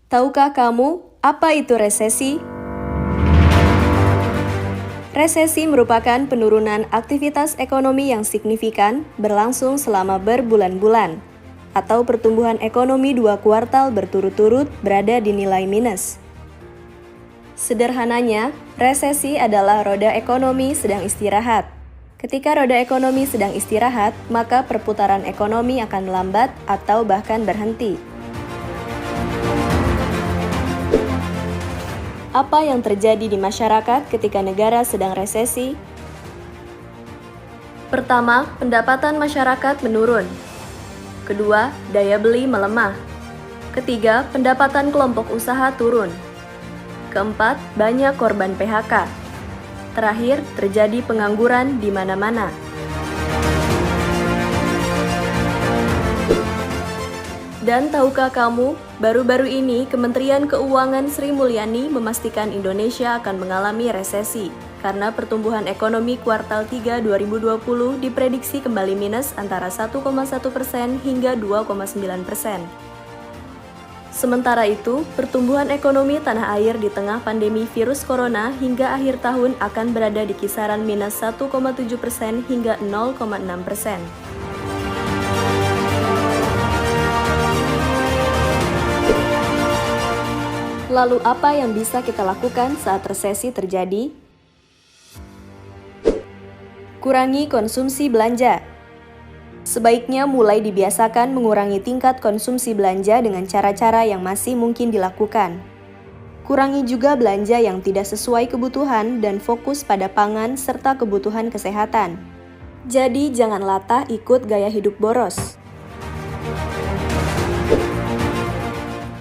Tahukah kamu apa itu resesi? Resesi merupakan penurunan aktivitas ekonomi yang signifikan berlangsung selama berbulan-bulan, atau pertumbuhan ekonomi 2 kuartal berturut-turut berada di nilai minus. Sederhananya, resesi adalah roda ekonomi sedang istirahat. Ketika roda ekonomi sedang istirahat, maka perputaran ekonomi akan lambat atau bahkan berhenti. Apa yang terjadi di masyarakat ketika negara sedang resesi? Pertama, pendapatan masyarakat menurun. Kedua, daya beli melemah. Ketiga, pendapatan kelompok usaha turun. Keempat, banyak korban PHK. Terakhir, terjadi pengangguran di mana-mana. Dan tahukah kamu, baru-baru ini Kementerian Keuangan Sri Mulyani memastikan Indonesia akan mengalami resesi karena pertumbuhan ekonomi kuartal 3 2020 diprediksi kembali minus antara 1,1% hingga 2,9%. Sementara itu, pertumbuhan ekonomi tanah air di tengah pandemi virus corona hingga akhir tahun akan berada di kisaran minus 1,7% hingga 0,6%. Lalu apa yang bisa kita lakukan saat resesi terjadi? Kurangi konsumsi belanja. Sebaiknya mulai dibiasakan mengurangi tingkat konsumsi belanja dengan cara-cara yang masih mungkin dilakukan. Kurangi juga belanja yang tidak sesuai kebutuhan dan fokus pada pangan serta kebutuhan kesehatan. Jadi jangan latah ikut gaya hidup boros.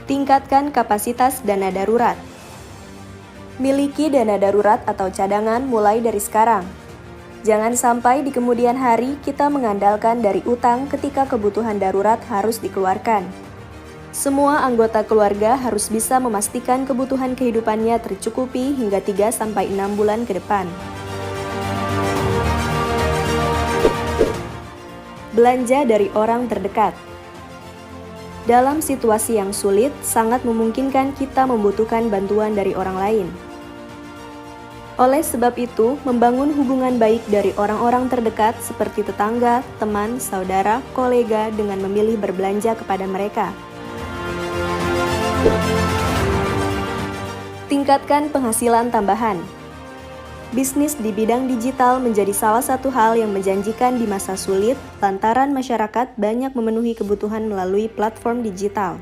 Tingkatkan kapasitas dana darurat. Miliki dana darurat atau cadangan mulai dari sekarang. Jangan sampai di kemudian hari kita mengandalkan dari utang ketika kebutuhan darurat harus dikeluarkan. Semua anggota keluarga harus bisa memastikan kebutuhan kehidupannya tercukupi hingga 3-6 bulan ke depan. Belanja dari orang terdekat. Dalam situasi yang sulit, sangat memungkinkan kita membutuhkan bantuan dari orang lain. Oleh sebab itu, membangun hubungan baik dari orang-orang terdekat seperti tetangga, teman, saudara, kolega dengan memilih berbelanja kepada mereka. Tingkatkan penghasilan tambahan. Bisnis di bidang digital menjadi salah satu hal yang menjanjikan di masa sulit lantaran masyarakat banyak memenuhi kebutuhan melalui platform digital.